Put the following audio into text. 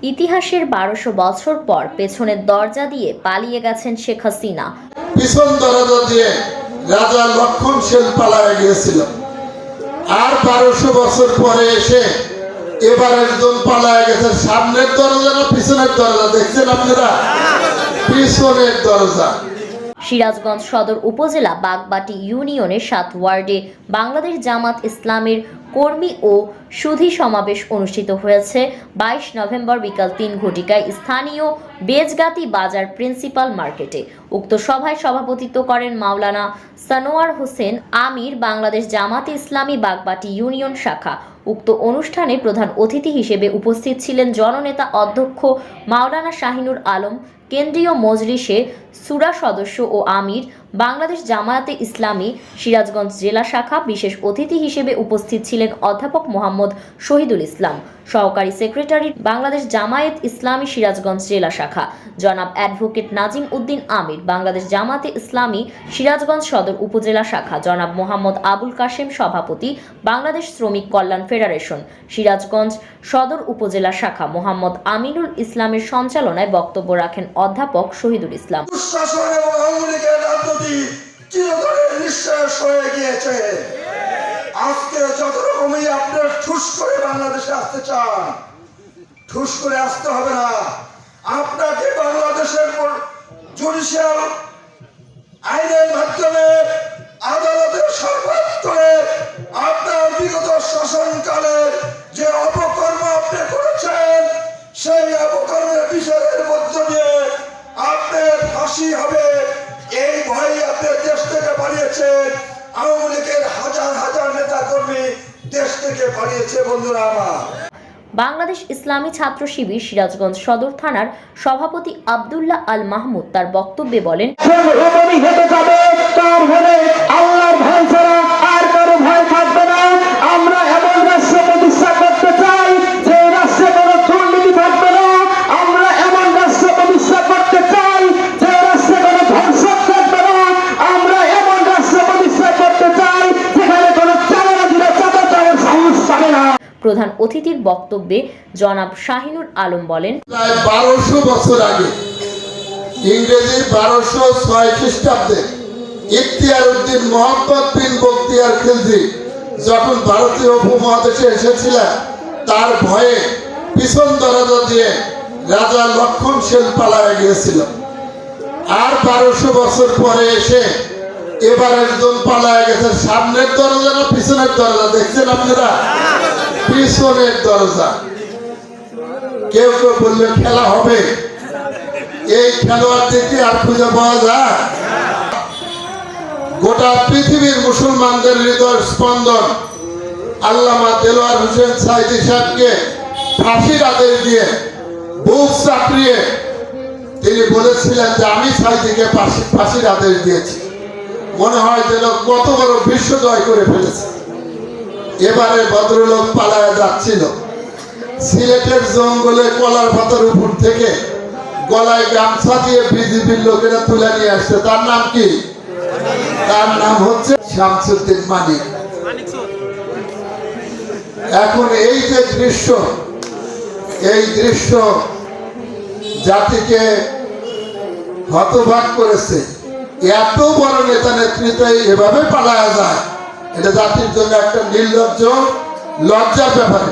ইতিহাসের ১২০০ বছর পর পেছনের দরজা দিয়ে পালিয়ে গেছেন শেখ হাসিনা। পিছন দরজা দিয়ে রাজা লক্ষণ সেন পালায় গিয়েছিল, আর ১২০০ বছর পরে এসে এবার একজন পালায় গেছে। সামনের দরজা না পিছনের দরজা দেখছেন আপনারা? পিছনের দরজা। সিরাজগঞ্জ সদর উপজেলা বাগবাটি ইউনিয়নের ৭ ওয়ার্ডে বাংলাদেশ জামাত ইসলামের কর্মী ও সুধী সমাবেশ অনুষ্ঠিত হয়েছে ২২ নভেম্বর বিকাল ৩ ঘটিকায় স্থানীয় বেজগাতি বাজার প্রিন্সিপাল মার্কেটে। উক্ত সভায় সভাপতিত্ব করেন মাওলানা সানোয়ার হোসেন আমির, বাংলাদেশ জামাতে ইসলামী বাগবাটি ইউনিয়ন শাখা। উক্ত অনুষ্ঠানে প্রধান অতিথি হিসেবে উপস্থিত ছিলেন জননেতা অধ্যক্ষ মাওলানা শাহিনুর আলম, কেন্দ্রীয় মজলিসে সুরা সদস্য ও আমির, বাংলাদেশ জামায়াতে ইসলামী সিরাজগঞ্জ জেলা শাখা। বিশেষ অতিথি হিসেবে উপস্থিত ছিলেন অধ্যাপক মোহাম্মদ শহীদুল ইসলাম, সহকারী সেক্রেটারি বাংলাদেশ জামায়াত ইসলামী সিরাজগঞ্জ জেলা শাখা, জনাব অ্যাডভোকেট নাজিম উদ্দিন আমির, বাংলাদেশ জামাতে ইসলামী সিরাজগঞ্জ সদর উপজেলা শাখা, জনাব মোহাম্মদ আবুল কাশেম সভাপতি, বাংলাদেশ শ্রমিক কল্যাণ ফেডারেশন সিরাজগঞ্জ সদর উপজেলা শাখা, মোহাম্মদ আমিনুল ইসলামের সঞ্চালনায় বক্তব্য রাখেন অধ্যাপক শহীদুল ইসলাম। আজকে যত রকমই আপনার ঠুস করে বাংলাদেশে আসতে চান, ঠুস করে আসতে হবে না। আপনাকে বাংলাদেশের জুডিশিয়াল আইনের মাধ্যমে আদালতের সর্বাত্মনে আপনার বিগত শাসনকালে যে অপকর্ম আপনি করেছেন, সেই অপকর্মের বিচারের মধ্য দিয়ে আপনার ফাঁসি হবে। এই ভয়ে আপনি দেশ থেকে পালিয়েছেন। আওয়ামী লীগের হাজার হাজার নেতা কর্মী দেশ থেকে পালিয়েছে। বন্ধুরা আমার, বাংলাদেশ ইসলামী ছাত্র শিবির সিরাজগঞ্জ সদর থানার সভাপতি আব্দুল্লাহ আল মাহমুদ তার বক্তব্যে বলেন, আল্লাহর ভয় ছাড়া আর কারো ভয় থাকবে না। আমরা এমন রাষ্ট্র প্রতিষ্ঠা করতে চাই যে রাষ্ট্রে কোনো দুর্নীতি থাকবে না। আমরা এমন রাষ্ট্র প্রতিষ্ঠা করতে চাই যে রাষ্ট্রে কোনো ধর্ষক থাকবে না। আমরা এমন রাষ্ট্র প্রতিষ্ঠা করতে চাই যেখানে কোনো চাঁদাবাজিরা চাঁদা চাওয়ার সাহস পাবে না। প্রধান অতিথির বক্তব্যে জনাব শাহিনুর আলম বলেন, প্রায় ১২০০ বছর আগে ইংরেজির ১২০৬ খ্রিস্টাব্দে ইখতিয়ার উদ্দিন মোহাম্মদ বিন বখতিয়ার খিলজি যখন ভারতীয় উপমহাদেশে এসেছিলেন, তার ভয়ে পিছন দরজা দিয়ে রাজা লক্ষণ সেন পালায় গিয়েছিল, আর ১২০০ বছর পরে এসে এবার একজন পালায় গেছে। সামনের দরজা না পিছনের দরজা দেখছেন আপনারা? পিছনের দরজা। কেউ কেউ বললে খেলা হবে, এই খেলোয়াড়দেরকে আর খুঁজে পাওয়া যায়? গোটা পৃথিবীর মুসলমানদের হৃদয় স্পন্দন আল্লামা দেলোয়ার হোসেন সাইদি সাহেবকে ফাঁসির আদেশ দিয়ে বুক চাকরিয়ে তিনি বলেছিলেন যে আমি সাইদিকে ফাঁসির আদেশ দিয়েছি। মনে হয় যেন কত বড় বিশ্ব জয় করে ফেলেছে। এবারে ভদ্রলোক পালায় যাচ্ছিল সিলেটের জঙ্গলে কলার পাতার উপর থেকে গলায় গামছা দিয়ে বিজিবির লোকেরা তুলে নিয়ে আসছে। তার নাম কি? তার নাম হচ্ছে শামসুদ্দিন মানিক। এখন এই যে দৃশ্য, এই দৃশ্য জাতিকে হতবাক করেছে। এত বড় নেতা নেতৃত্ব এভাবে পালায়া যায়, এটা জাতির জন্য একটা নির্লজ্জ, লজ্জার ব্যাপার।